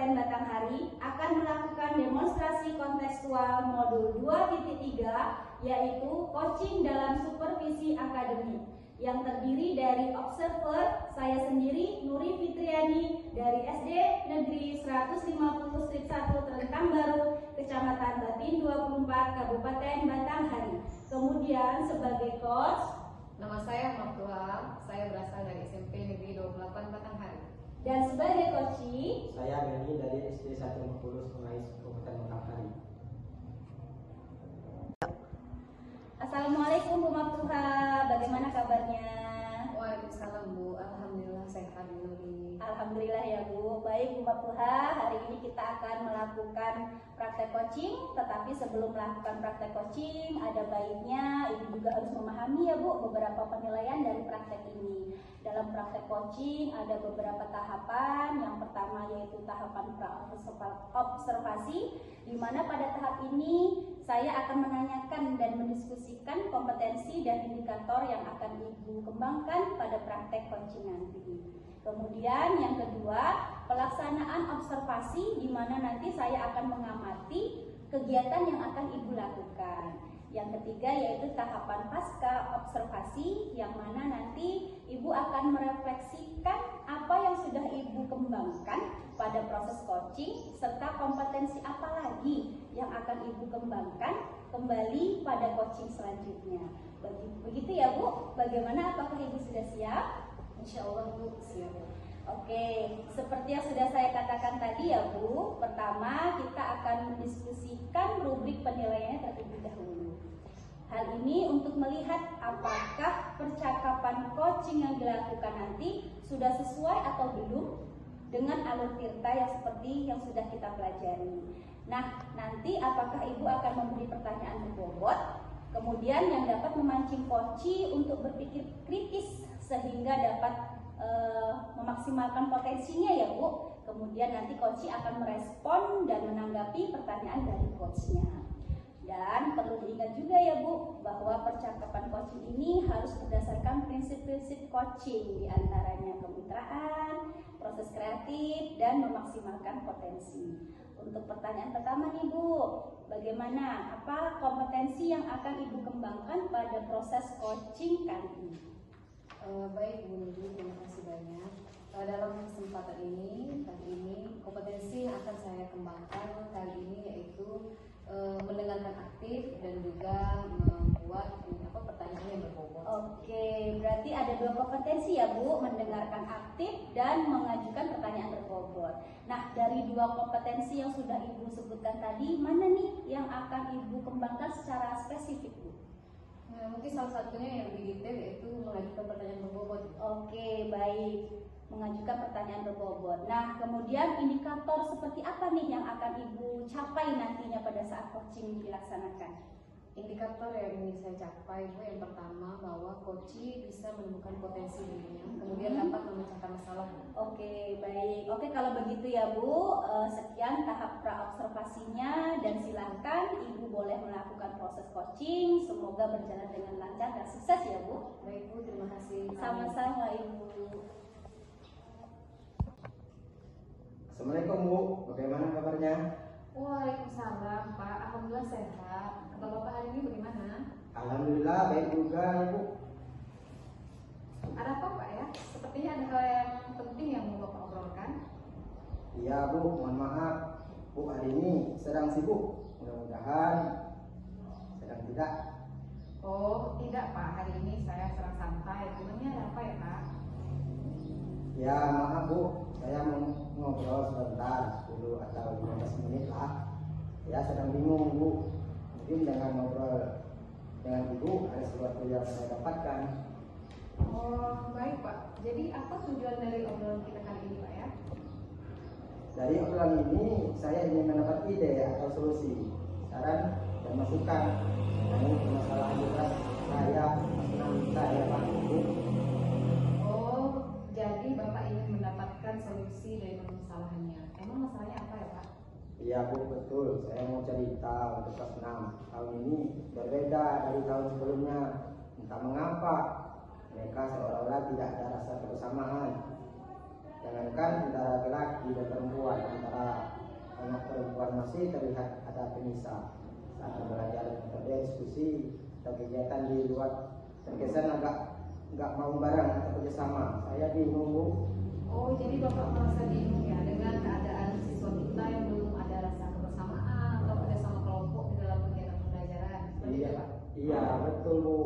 Kabupaten Batanghari akan melakukan demonstrasi kontekstual modul 2.3 yaitu coaching dalam supervisi akademik yang terdiri dari observer, saya sendiri Nuri Fitriani dari SD Negeri 150 Strip 1 Terentang Baru, Kecamatan Batin 24, Kabupaten Batanghari. Kemudian sebagai coach, nama saya Martua, saya berasal dari SMP Negeri 28 Batanghari. Dan sebagai coaching, saya Beni dari SD 150 Sungais, Kabupaten Batanghari. Assalamualaikum Bu Martua, bagaimana kabarnya? Waalaikumsalam Bu, alhamdulillah sehat Bu Nuri. Alhamdulillah ya Bu. Baik Bu Martua, hari ini kita akan melakukan praktek coaching. Tetapi sebelum melakukan praktek coaching, ada baiknya Ibu juga harus memahami ya Bu beberapa penilaian dari praktek ini. Dalam praktek coaching ada beberapa tahapan. Yang pertama yaitu tahapan observasi, di mana pada tahap ini saya akan menanyakan dan mendiskusikan kompetensi dan indikator yang akan Ibu kembangkan pada praktek coaching nanti. Kemudian yang kedua, pelaksanaan observasi, di mana nanti saya akan mengamati kegiatan yang akan Ibu lakukan. Yang ketiga yaitu tahapan pasca observasi, yang mana nanti Ibu akan merefleksikan apa yang sudah Ibu kembangkan pada proses coaching, serta kompetensi apa lagi yang akan Ibu kembangkan kembali pada coaching selanjutnya. Begitu ya Bu, bagaimana, apakah Ibu sudah siap? Insya Allah Bu, siap. Oke, seperti yang sudah saya katakan tadi ya Bu, pertama kita akan mendiskusikan rubrik penilaiannya terlebih dahulu. Hal ini untuk melihat apakah percakapan coaching yang dilakukan nanti sudah sesuai atau belum dengan alur tirta yang seperti yang sudah kita pelajari. Nah, nanti apakah Ibu akan memberi pertanyaan berbobot, kemudian yang dapat memancing coaching untuk berpikir kritis sehingga dapat memaksimalkan potensinya ya Bu. Kemudian nanti coaching akan merespon dan menanggapi pertanyaan dari coachnya. Dan perlu diingat juga ya Bu, bahwa percakapan coaching ini harus berdasarkan prinsip-prinsip coaching, diantaranya kemitraan, proses kreatif, dan memaksimalkan potensi. Untuk pertanyaan pertama nih Bu, bagaimana, apa kompetensi yang akan Ibu kembangkan pada proses coaching kali ini? Baik Bu Nuri, terima kasih banyak. Dalam kesempatan ini, kali ini kompetensi yang akan saya kembangkan kali ini yaitu mendengarkan aktif dan juga membuat pertanyaan yang berbobot. Oke, berarti ada dua kompetensi ya Bu, mendengarkan aktif dan mengajukan pertanyaan berbobot. Nah, dari dua kompetensi yang sudah Ibu sebutkan tadi, mana nih yang akan Ibu kembangkan secara spesifik Bu? Mungkin salah satunya yang lebih detail yaitu mengajukan pertanyaan berbobot. Oke, baik. Mengajukan pertanyaan berbobot. Nah, kemudian indikator seperti apa nih yang akan Ibu capai nantinya pada saat coaching dilaksanakan? Indikator yang ingin saya capai itu yang pertama bahwa coaching bisa menemukan potensi dirinya, kemudian dapat memecahkan masalah. Oke, baik. Oke, kalau begitu ya Bu, sekian tahap pra-observasinya dan silakan Ibu boleh melakukan proses coaching. Semoga berjalan dengan lancar dan sukses ya Bu. Baik Bu, terima kasih. Sama-sama Ibu. Assalamualaikum Bu, bagaimana kabarnya? Waalaikumsalam Pak, alhamdulillah sehat. Kabar Bapak hari ini bagaimana? Alhamdulillah baik juga Ibu. Ada apa Pak ya? Sepertinya ada hal yang penting yang mau Bapak obrolkan. Iya Bu, mohon maaf Bu, hari ini sedang sibuk. Mudah-mudahan sedang tidak. Oh tidak Pak, hari ini saya sedang santai. Sebenarnya ada apa ya Pak? Ya maaf Bu, saya mau ngobrol sebentar, 10 atau 15 menit lah. Ya sedang bingung Bu, mungkin dengan ngobrol dengan Ibu ada sesuatu yang saya dapatkan. Oh baik Pak, jadi apa tujuan dari obrolan kita kali ini Pak ya? Dari obrolan ini saya ingin mendapat ide atau solusi, saran dan masukan mengenai permasalahan berat saya Pak Ibu. Oh, jadi Bapak ingin mendapatkan solusi dari permasalahannya. Emang masalahnya apa ya Pak? Iya Bu, betul. Saya mau cerita untuk kelas 6. Tahun ini berbeda dari tahun sebelumnya. Entah mengapa mereka seolah-olah tidak ada rasa kebersamaan. Jangankan antara laki-laki dan perempuan, antara anak perempuan masih terlihat ada pemisah saat belajar metode diskusi atau kegiatan di luar, terkesan agak nggak mau bareng atau kerjasama. Saya bingung, Bu. Oh, jadi Bapak merasa bingung ya dengan keadaan siswa kita yang belum ada rasa kebersamaan atau kerjasama kelompok di dalam kegiatan pembelajaran. Seperti itu, Pak? Iya, betul, Bu.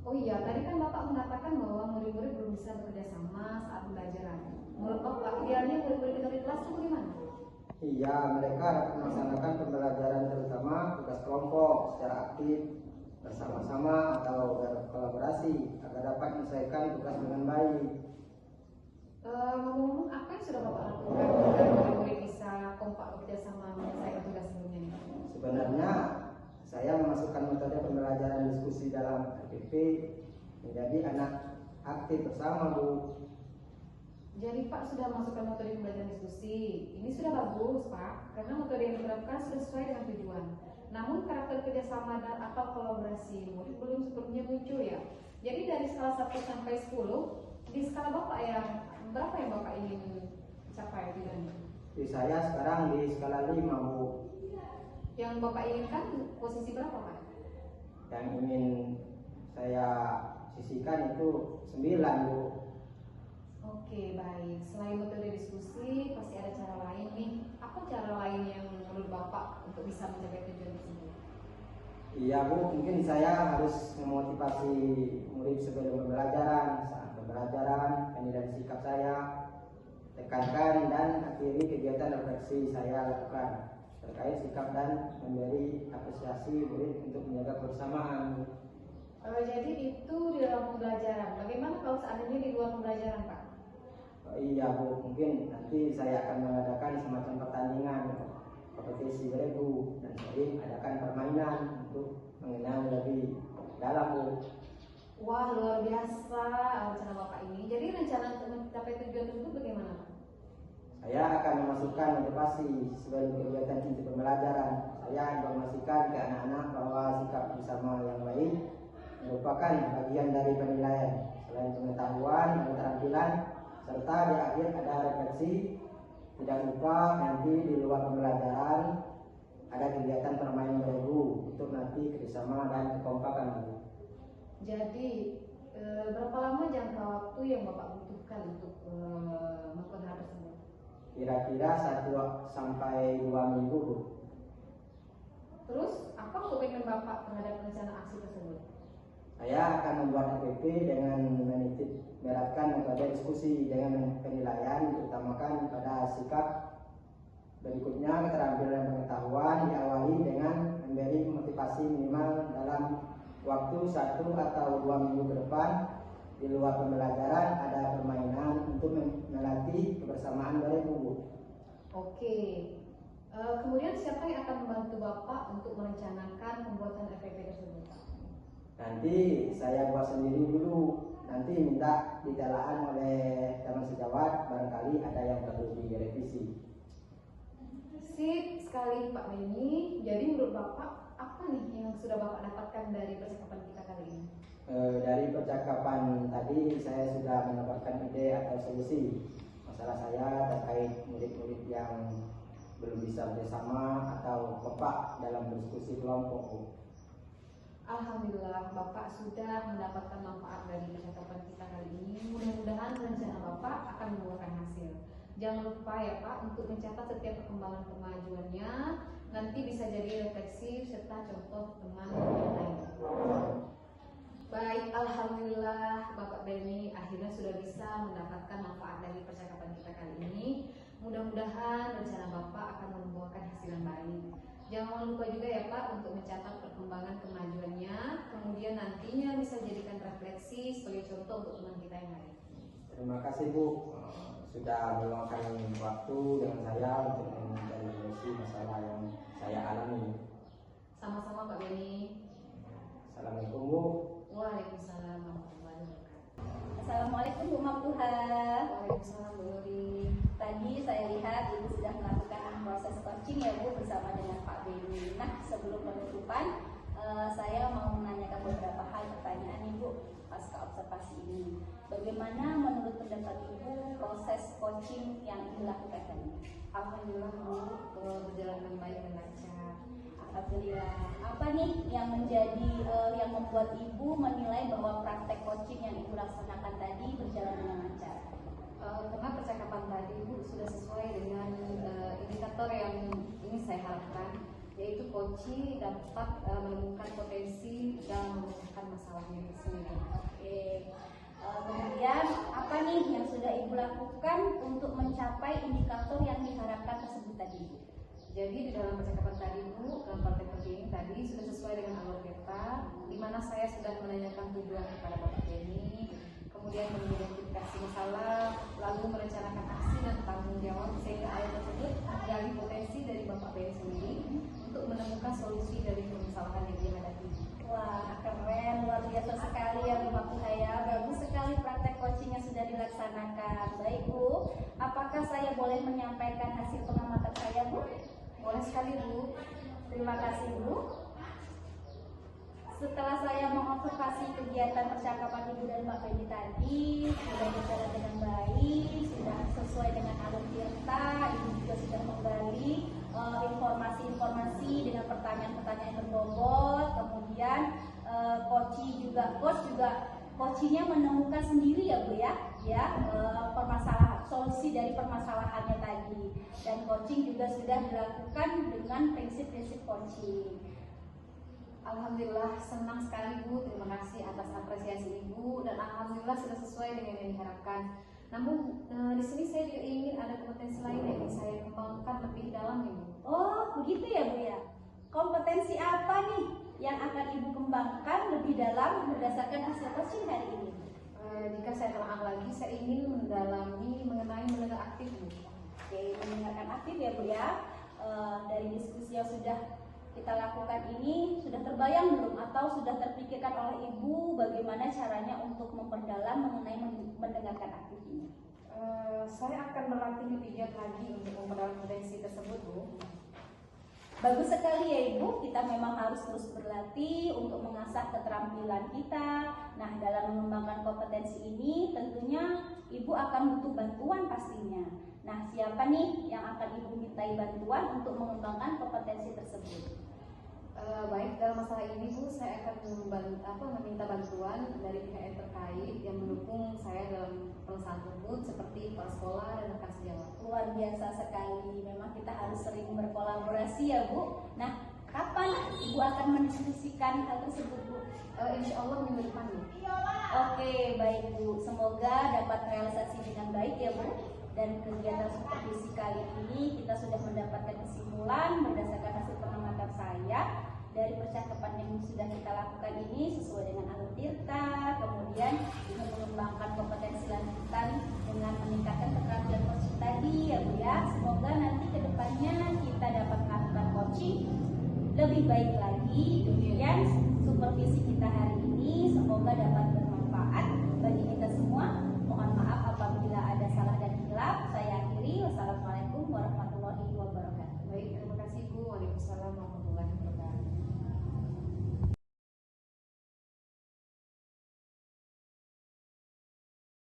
Oh iya, tadi kan Bapak mengatakan bahwa murid-murid belum bisa bekerja sama saat pembelajaran. Menurut Bapak, idealnya murid-murid kita di kelas itu bagaimana? Iya, mereka melaksanakan pembelajaran terutama tugas kelompok secara aktif, bersama-sama atau berkolaborasi agar dapat menyelesaikan tugas dengan baik. Ngomong-ngomong, apa yang sudah Bapak lakukan agar murid-murid bisa kompak bekerja sama menyelesaikan tugas sebelumnya ini? Sebenarnya saya memasukkan metode pembelajaran diskusi dalam RPP menjadi anak aktif bersama, Bu. Jadi Pak sudah masukkan metode pembelajaran diskusi. Ini sudah bagus, Pak, karena metode yang diterapkan sesuai dengan tujuan. Namun karakter kerjasama dan atau kolaborasi murid belum sepenuhnya muncul ya. Jadi dari skala 1 sampai 10, di skala Bapak yang berapa yang Bapak ingin capai tujuannya? Di saya sekarang di skala 5, Bu. Yang Bapak inginkan posisi berapa, Pak? Yang ingin saya sisihkan itu 9, Bu. Oke, baik. Selain metode diskusi, pasti ada cara lain nih. Apa cara lain yang menurut Bapak untuk bisa mencapai tujuan tersebut? Iya, Bu, mungkin saya harus memotivasi murid sebelum pembelajaran, saat pembelajaran, dan sikap saya tekankan dan akhiri kegiatan refleksi saya lakukan terkait sikap dan memberi apresiasi murid untuk menjaga kebersamaan. Jadi itu di dalam pembelajaran. Bagaimana kalau seandainya di luar pembelajaran, Pak? Iya, Bu, mungkin nanti saya akan mengadakan semacam pertandingan kompetisi regu dan sering adakan permainan untuk mengenal lebih dalam, Bu. Wah, luar biasa rencana Bapak ini. Jadi rencana untuk mencapai tujuan tersebut bagaimana, Pak? Saya akan memasukkan motivasi sebelum kegiatan inti pembelajaran. Saya informasikan ke anak-anak bahwa sikap bersama yang baik merupakan bagian dari penilaian. Selain pengetahuan dan keterampilan, serta di akhir ada refleksi. Tidak lupa nanti di luar pembelajaran ada kegiatan permainan regu untuk nanti kerjasama dan kekompakan. Jadi berapa lama jangka waktu yang Bapak butuhkan untuk melakukan hal tersebut? Kira-kira 1 sampai 2 minggu, Bu. Terus apa komitmen Bapak terhadap rencana aksi tersebut? Saya akan membuat RPP dengan menitik beratkan metode diskusi dengan penilaian diutamakan pada sikap. Berikutnya keterampilan dan pengetahuan diawali dengan memberi motivasi minimal dalam waktu 1 atau 2 minggu ke depan. Di luar pembelajaran ada permainan untuk melatih kebersamaan beregu. Oke. Kemudian siapa yang akan membantu Bapak untuk merencanakan pembuatan RPP tersebut? Nanti saya buat sendiri dulu. Nanti minta ditelaah oleh teman sejawat, barangkali ada yang perlu direvisi. Sip sekali Pak Beni. Jadi menurut Bapak apa nih yang sudah Bapak dapatkan dari percakapan kita kali ini? Dari percakapan tadi saya sudah mendapatkan ide atau solusi masalah saya terkait murid-murid yang belum bisa bersama atau kompak dalam diskusi kelompok. Alhamdulillah Bapak sudah mendapatkan manfaat dari percakapan kita kali ini. Mudah-mudahan rencana Bapak akan membuahkan hasil. Jangan lupa ya Pak untuk mencatat setiap perkembangan kemajuannya. Nanti bisa jadi refleksi serta contoh teman yang lain. Baik, alhamdulillah Bapak Beni akhirnya sudah bisa mendapatkan manfaat dari percakapan kita kali ini. Mudah-mudahan rencana Bapak akan membuahkan hasil yang baik. Jangan lupa juga ya Pak untuk mencatat perkembangan kemajuannya. Kemudian nantinya bisa jadikan refleksi sebagai contoh untuk teman kita yang lain. Terima kasih Bu sudah meluangkan waktu dengan saya untuk mencari solusi masalah yang saya alami. Sama-sama Pak Beni. Assalamualaikum Bu. Waalaikumsalam warahmatullahi wabarakatuh. Assalamualaikum Bu Mabduha. Waalaikumsalam Bu Nuri. Tadi saya lihat Ibu sudah melakukan proses coaching ya Bu bersama dengan Pak Beni. Nah sebelum penutupan saya mau menanyakan beberapa hal pertanyaan nih Bu pasca observasi ini. Bagaimana menurut pendapat menurut Ibu proses coaching yang Ibu lakukan tadi? Alhamdulillah Bu, berjalan dengan baik dan lancar. Alhamdulillah. Apa nih yang menjadi yang membuat Ibu menilai bahwa praktek coaching yang Ibu laksanakan tadi berjalan dengan lancar? Karena percakapan tadi Bu sudah sesuai dengan indikator yang ini saya harapkan, yaitu coaching dapat menemukan potensi dan menemukan masalahnya sendiri. Oke. Kemudian apa nih yang sudah Ibu lakukan untuk mencapai indikator yang diharapkan tersebut tadi, Ibu? Jadi di dalam percakapan tadi Bu, dalam praktek coaching tadi sudah sesuai dengan alur kita, di mana saya sudah menanyakan tujuan kepada Bapak Benny, kemudian mengidentifikasi masalah, lalu merencanakan aksi dan tanggung jawab sehingga alur tersebut menggali potensi dari Bapak Benny sendiri untuk menemukan solusi dari permasalahan yang dihadapi. Wah, keren, luar biasa sekali ya Bu Makuhaya. Bagus sekali praktek coaching yang sudah dilaksanakan. Baik Bu, apakah saya boleh menyampaikan hasil pengamatan saya Bu? Boleh sekali Bu. Terima kasih Bu. Setelah saya mengobservasi kegiatan percakapan Ibu dan Mbak Feby tadi, sudah berjalan dengan baik, sudah sesuai dengan alur kita, Ibu juga sudah menggali informasi-informasi dengan pertanyaan-pertanyaan berbobot, kemudian coach juga coachingnya menemukan sendiri ya Bu ya, permasalahan, solusi dari permasalahannya tadi, dan coaching juga sudah dilakukan dengan prinsip-prinsip coaching. Alhamdulillah senang sekali Bu, terima kasih atas apresiasi Ibu dan alhamdulillah sudah sesuai dengan yang diharapkan. Namun di sini saya juga ingin ada kompetensi lain yang ingin saya kembangkan lebih dalam nih Bu. Oh begitu ya Bu ya. Kompetensi apa nih yang akan Ibu kembangkan lebih dalam berdasarkan hasil coaching hari ini? Jika saya telah lagi, saya ingin mendalami mengenai mendengar aktif Bu. Oke, mendengarkan aktif ya Bu ya. Dari diskusi yang sudah kita lakukan ini sudah terbayang belum atau sudah terpikirkan oleh Ibu bagaimana caranya untuk memperdalam mengenai mendengarkan aktif ini? Saya akan berlatih lebih giat lagi untuk memperdalam potensi tersebut Bu. Bagus sekali ya Ibu, kita memang harus terus berlatih untuk mengasah keterampilan kita. Nah, dalam mengembangkan kompetensi ini tentunya Ibu akan butuh bantuan pastinya. Nah, siapa nih yang akan Ibu mintai bantuan untuk mengembangkan kompetensi tersebut? Baik, dalam masalah ini Bu, saya akan meminta bantuan dari pihak yang terkait yang mendukung saya dalam pelaksanaan tersebut seperti kepala sekolah dan rekan sejawat. Luar biasa sekali, memang kita harus sering berkolaborasi ya Bu. Nah, kapan Ibu akan mendiskusikan hal tersebut Bu? Insya Allah minggu depan Bu. Oke, baik Bu, semoga dapat realisasi dengan baik ya Bu. Dan kegiatan supervisi kali ini kita sudah mendapatkan kesimpulan berdasarkan hasil pengamatan saya dari percakapan yang sudah kita lakukan ini sesuai dengan alur tirta, kemudian dengan mengembangkan kompetensi lanjutan dengan meningkatkan keterampilan coaching tadi ya Bu ya. Semoga nanti kedepannya kita dapat melakukan coaching lebih baik lagi. Demikian supervisi kita hari ini, semoga dapat bermanfaat bagi kita semua. Mohon maaf